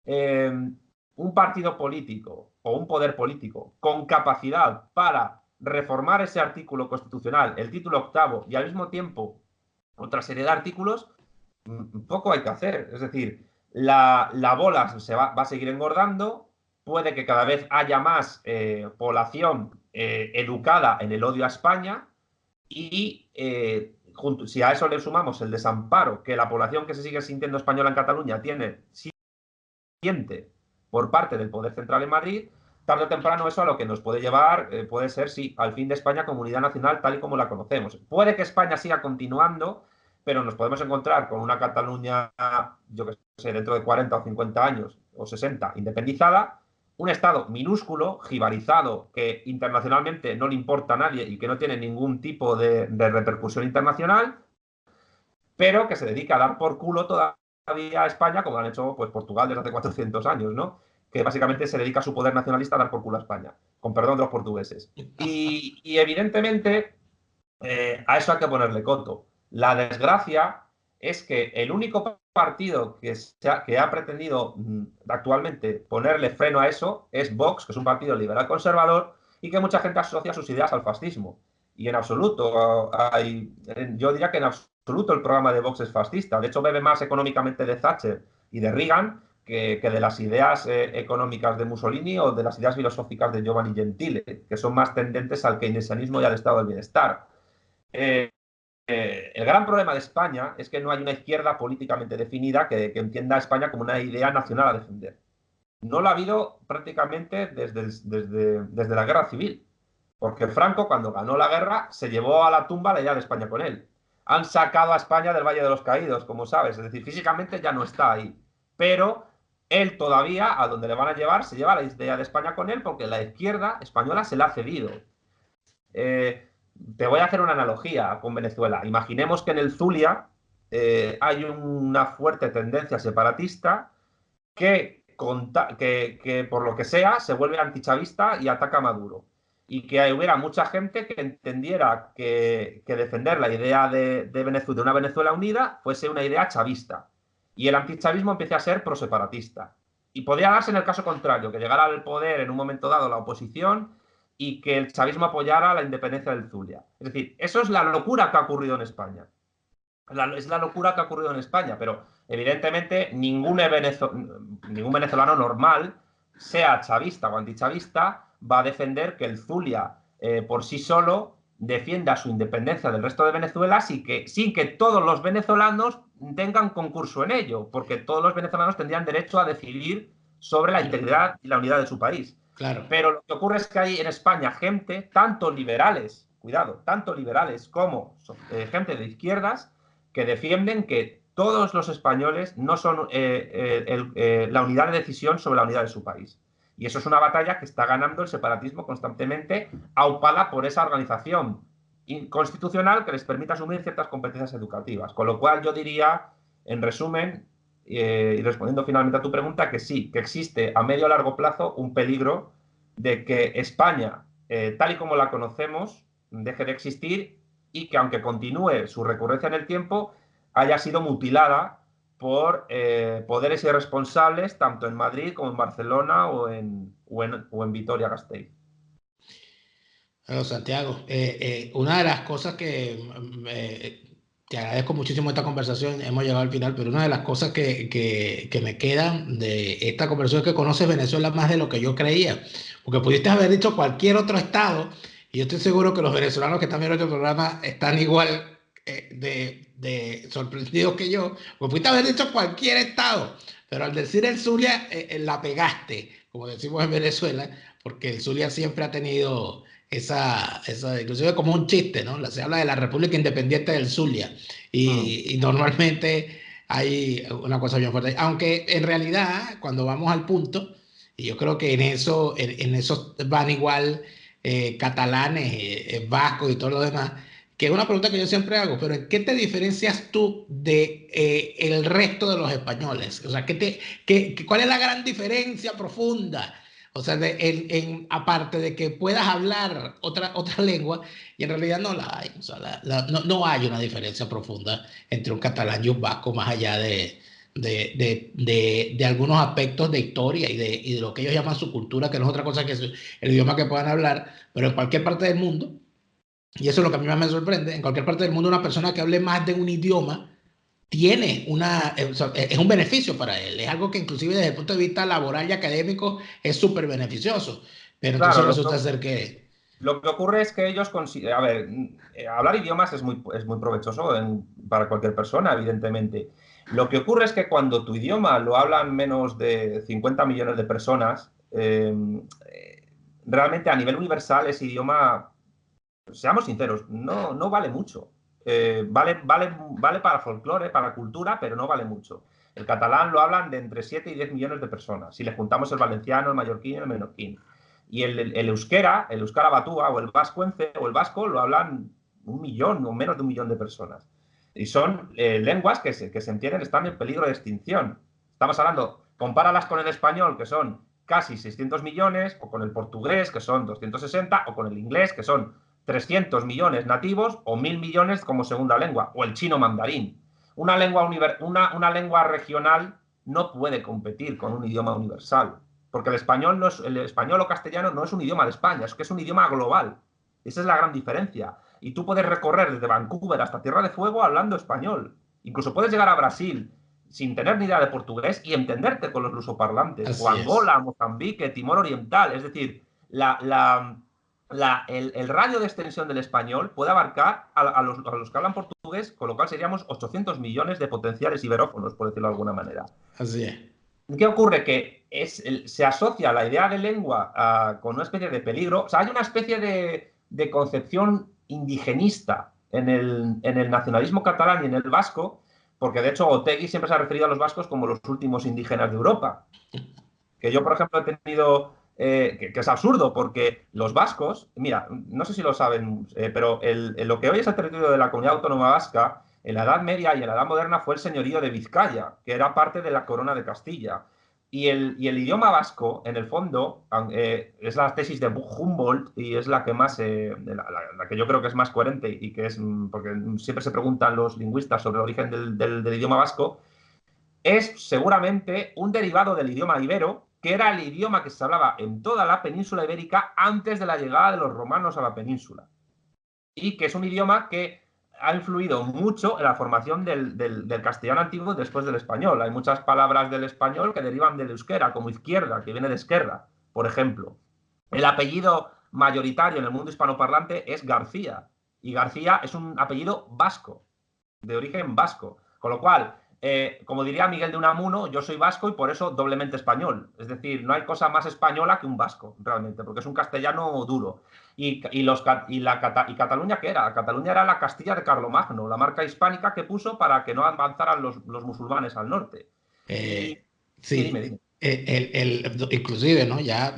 [SPEAKER 2] un partido político o un poder político con capacidad para reformar ese artículo constitucional, el título octavo, y al mismo tiempo otra serie de artículos, poco hay que hacer. Es decir, la bola va a seguir engordando, puede que cada vez haya más población educada en el odio a España y si a eso le sumamos el desamparo que la población que se sigue sintiendo española en Cataluña siente por parte del Poder Central en Madrid, tarde o temprano eso a lo que nos puede llevar puede ser, sí, al fin de España como unidad nacional tal y como la conocemos. Puede que España siga continuando, pero nos podemos encontrar con una Cataluña, yo que sé, dentro de 40 o 50 años o 60, independizada, un Estado minúsculo, jibarizado, que internacionalmente no le importa a nadie y que no tiene ningún tipo de repercusión internacional, pero que se dedica a dar por culo todavía a España, como lo han hecho pues, Portugal desde hace 400 años, ¿no? Que básicamente se dedica a su poder nacionalista a dar por culo a España, con perdón de los portugueses. Y evidentemente a eso hay que ponerle coto. La desgracia es que el único partido que ha pretendido actualmente ponerle freno a eso es Vox, que es un partido liberal conservador y que mucha gente asocia sus ideas al fascismo. Y en absoluto, yo diría que en absoluto el programa de Vox es fascista. De hecho, bebe más económicamente de Thatcher y de Reagan que de las ideas económicas de Mussolini o de las ideas filosóficas de Giovanni Gentile, que son más tendentes al keynesianismo y al estado del bienestar. El gran problema de España es que no hay una izquierda políticamente definida que entienda a España como una idea nacional a defender. No lo ha habido prácticamente desde la guerra civil, porque Franco, cuando ganó la guerra, se llevó a la tumba la idea de España con él. Han sacado a España del Valle de los Caídos, como sabes, es decir, físicamente ya no está ahí. Pero él todavía, a donde le van a llevar, se lleva la idea de España con él porque la izquierda española se la ha cedido. Te voy a hacer una analogía con Venezuela. Imaginemos que en el Zulia hay una fuerte tendencia separatista que por lo que sea se vuelve antichavista y ataca a Maduro. Y que hubiera mucha gente que entendiera que defender la idea de una Venezuela unida fuese una idea chavista. Y el antichavismo empiece a ser proseparatista. Y podría darse en el caso contrario, que llegara al poder en un momento dado la oposición y que el chavismo apoyara la independencia del Zulia. Es decir, eso es la locura que ha ocurrido en España. Es la locura que ha ocurrido en España, pero evidentemente ningún venezolano normal, sea chavista o antichavista, va a defender que el Zulia por sí solo defienda su independencia del resto de Venezuela sin que todos los venezolanos tengan concurso en ello, porque todos los venezolanos tendrían derecho a decidir sobre la integridad y la unidad de su país.
[SPEAKER 1] Claro.
[SPEAKER 2] Pero lo que ocurre es que hay en España gente, tanto liberales, cuidado, tanto liberales como gente de izquierdas, que defienden que todos los españoles no son la unidad de decisión sobre la unidad de su país. Y eso es una batalla que está ganando el separatismo constantemente, aupada por esa organización constitucional que les permite asumir ciertas competencias educativas. Con lo cual yo diría, en resumen, y respondiendo finalmente a tu pregunta, que sí, que existe a medio o largo plazo un peligro de que España, tal y como la conocemos, deje de existir y que aunque continúe su recurrencia en el tiempo, haya sido mutilada por poderes irresponsables tanto en Madrid como en Barcelona o en Vitoria-Gasteiz.
[SPEAKER 1] Bueno, Santiago, una de las cosas que te agradezco muchísimo esta conversación, hemos llegado al final, pero una de las cosas que me quedan de esta conversación es que conoces Venezuela más de lo que yo creía, porque pudiste haber dicho cualquier otro estado, y yo estoy seguro que los venezolanos que están viendo este programa están igual de sorprendidos que yo, porque pudiste haber dicho cualquier estado, pero al decir el Zulia, la pegaste, como decimos en Venezuela, porque el Zulia siempre ha tenido inclusive como un chiste, ¿no? Se habla de la República Independiente del Zulia y normalmente hay una cosa bien fuerte. Aunque en realidad, cuando vamos al punto, y yo creo que en eso van igual catalanes, vascos y todo lo demás, que es una pregunta que yo siempre hago, pero ¿en qué te diferencias tú de el resto de los españoles? O sea, ¿cuál es la gran diferencia profunda? O sea, aparte de que puedas hablar otra lengua, y en realidad no la hay. O sea, no hay una diferencia profunda entre un catalán y un vasco, más allá de algunos aspectos de historia y de lo que ellos llaman su cultura, que no es otra cosa que el idioma que puedan hablar, pero en cualquier parte del mundo, y eso es lo que a mí más me sorprende, en cualquier parte del mundo una persona que hable más de un idioma tiene o sea, es un beneficio para él, es algo que inclusive desde el punto de vista laboral y académico es súper beneficioso, pero entonces
[SPEAKER 2] Claro,
[SPEAKER 1] resulta ser que...
[SPEAKER 2] lo que ocurre es que ellos a ver, hablar idiomas es muy provechoso para cualquier persona, evidentemente. Lo que ocurre es que cuando tu idioma lo hablan menos de 50 millones de personas, realmente a nivel universal ese idioma, seamos sinceros, no vale mucho. Vale para folclore, para cultura, pero no vale mucho. El catalán lo hablan de entre 7 y 10 millones de personas, si le juntamos el valenciano, el mallorquín y el menorquín. Y el euskera, el euskara batúa o el vascuence o el vasco lo hablan 1 millón o menos de 1 millón de personas. Y son lenguas que se entienden, están en peligro de extinción. Estamos hablando, compáralas con el español, que son casi 600 millones, o con el portugués, que son 260, o con el inglés, que son 300 millones nativos, o 1.000 millones como segunda lengua, o el chino mandarín. Una lengua regional no puede competir con un idioma universal, porque el español o castellano no es un idioma de España, es que es un idioma global. Esa es la gran diferencia. Y tú puedes recorrer desde Vancouver hasta Tierra de Fuego hablando español. Incluso puedes llegar a Brasil sin tener ni idea de portugués y entenderte con los lusoparlantes. O
[SPEAKER 1] Así es.
[SPEAKER 2] Angola, Mozambique, Timor Oriental. Es decir, el radio de extensión del español puede abarcar a los que hablan portugués, con lo cual seríamos 800 millones de potenciales iberófonos, por decirlo de alguna manera.
[SPEAKER 1] Así es.
[SPEAKER 2] ¿Qué ocurre? Que se asocia la idea de lengua con una especie de peligro. O sea, hay una especie de concepción indigenista en el nacionalismo catalán y en el vasco, porque de hecho Otegi siempre se ha referido a los vascos como los últimos indígenas de Europa. Que yo, por ejemplo, he tenido, que es absurdo, porque los vascos, mira, no sé si lo saben, pero lo que hoy es el territorio de la Comunidad Autónoma Vasca, en la Edad Media y en la Edad Moderna fue el señorío de Vizcaya, que era parte de la Corona de Castilla. Y el idioma vasco, en el fondo, es la tesis de Humboldt y es la que más, la que yo creo que es más coherente y que es, porque siempre se preguntan los lingüistas sobre el origen del idioma vasco, es seguramente un derivado del idioma ibero, que era el idioma que se hablaba en toda la península ibérica antes de la llegada de los romanos a la península. Y que es un idioma que ha influido mucho en la formación del castellano antiguo después del español. Hay muchas palabras del español que derivan del euskera, como izquierda, que viene de esquerra, por ejemplo. El apellido mayoritario en el mundo hispanoparlante es García, y García es un apellido vasco, de origen vasco. Con lo cual, como diría Miguel de Unamuno, yo soy vasco y por eso doblemente español. Es decir, no hay cosa más española que un vasco, realmente, porque es un castellano duro. Y Cataluña, ¿qué era? Cataluña era la Castilla de Carlomagno, la marca hispánica que puso para que no avanzaran los musulmanes al norte. Y sí,
[SPEAKER 1] Sí,
[SPEAKER 2] dime.
[SPEAKER 1] inclusive, ¿no? Ya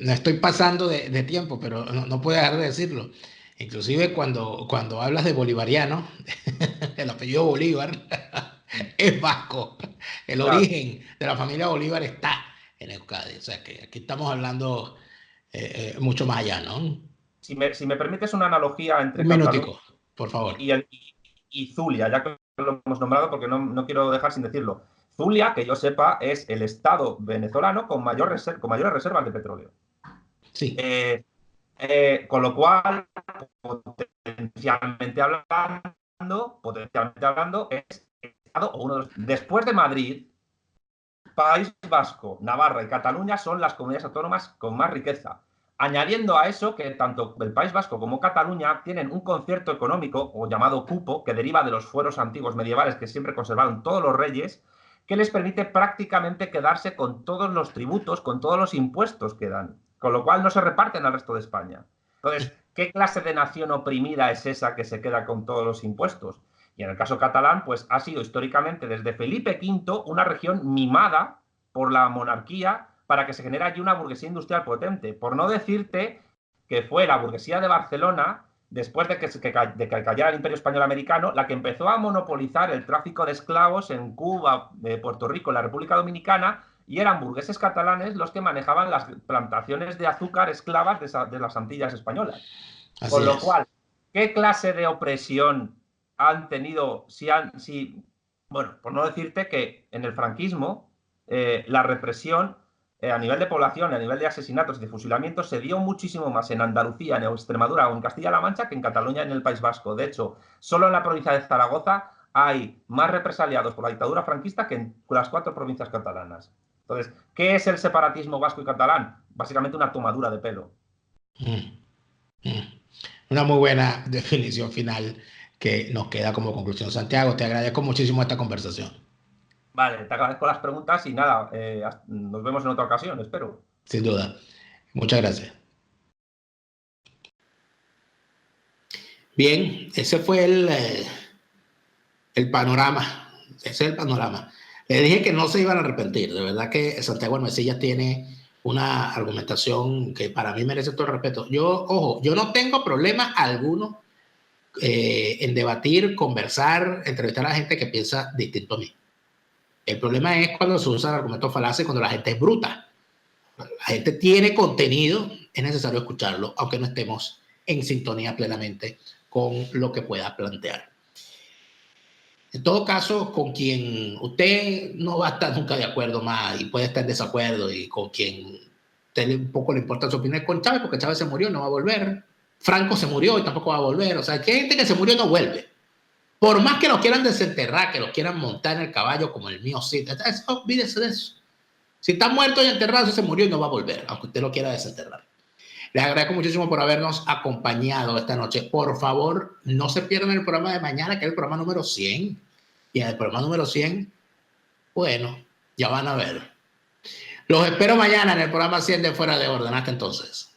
[SPEAKER 1] no estoy pasando de tiempo, pero no puedo dejar de decirlo. Inclusive cuando hablas de bolivariano, el apellido Bolívar es vasco. El
[SPEAKER 2] Claro,
[SPEAKER 1] origen de la familia Bolívar está en Euskadi. O sea que aquí estamos hablando mucho más allá, ¿no?
[SPEAKER 2] si me permites una analogía entre
[SPEAKER 1] Un
[SPEAKER 2] Cataluña
[SPEAKER 1] minutico, por favor.
[SPEAKER 2] y Zulia, ya que lo hemos nombrado porque no quiero dejar sin decirlo. Zulia, que yo sepa, es el estado venezolano con con mayores reservas de petróleo.
[SPEAKER 1] Sí.
[SPEAKER 2] Con lo cual, potencialmente hablando, es estado o uno de los. Después de Madrid, País Vasco, Navarra y Cataluña son las comunidades autónomas con más riqueza. Añadiendo a eso que tanto el País Vasco como Cataluña tienen un concierto económico, o llamado cupo, que deriva de los fueros antiguos medievales que siempre conservaron todos los reyes, que les permite prácticamente quedarse con todos los tributos, con todos los impuestos que dan, con lo cual no se reparten al resto de España. Entonces, ¿qué clase de nación oprimida es esa que se queda con todos los impuestos? Y en el caso catalán, pues ha sido históricamente desde Felipe V una región mimada por la monarquía para que se genere allí una burguesía industrial potente. Por no decirte que fue la burguesía de Barcelona, después de que cayera el Imperio Español Americano, la que empezó a monopolizar el tráfico de esclavos en Cuba, Puerto Rico, la República Dominicana, y eran burgueses catalanes los que manejaban las plantaciones de azúcar esclavas de las Antillas españolas. Con
[SPEAKER 1] Así
[SPEAKER 2] lo
[SPEAKER 1] es.
[SPEAKER 2] cual, ¿qué clase de opresión han tenido? Bueno, por no decirte que en el franquismo la represión a nivel de población, a nivel de asesinatos y de fusilamientos se dio muchísimo más en Andalucía, en Extremadura o en Castilla-La Mancha que en Cataluña y en el País Vasco. De hecho, solo en la provincia de Zaragoza hay más represaliados por la dictadura franquista que en las 4 provincias catalanas. Entonces, ¿qué es el separatismo vasco y catalán? Básicamente una tomadura de pelo.
[SPEAKER 1] Mm, mm. Una muy buena definición final que nos queda como conclusión. Santiago, te agradezco muchísimo esta conversación.
[SPEAKER 2] Vale, te agradezco las preguntas y nada, nos vemos en otra ocasión, espero.
[SPEAKER 1] Sin duda. Muchas gracias. Bien, ese fue el panorama. Ese es el panorama. Le dije que no se iban a arrepentir. De verdad que Santiago Hermesillas tiene una argumentación que para mí merece todo el respeto. Ojo, yo no tengo problema alguno en debatir, conversar, entrevistar a la gente que piensa distinto a mí. El problema es cuando se usa el argumento falaz y cuando la gente es bruta. La gente tiene contenido, es necesario escucharlo, aunque no estemos en sintonía plenamente con lo que pueda plantear. En todo caso, con quien usted no va a estar nunca de acuerdo más y puede estar en desacuerdo y con quien un poco le importa su opinión es con Chávez, porque Chávez se murió y no va a volver. Franco se murió y tampoco va a volver. O sea, que hay gente que se murió y no vuelve. Por más que lo quieran desenterrar, que lo quieran montar en el caballo como el mío, sí, olvídese de eso. Si está muerto y enterrado, se murió y no va a volver, aunque usted lo quiera desenterrar. Les agradezco muchísimo por habernos acompañado esta noche. Por favor, no se pierdan el programa de mañana, que es el programa número 100. Y en el programa número 100, bueno, ya van a ver. Los espero mañana en el programa 100 de Fuera de Orden. Hasta entonces.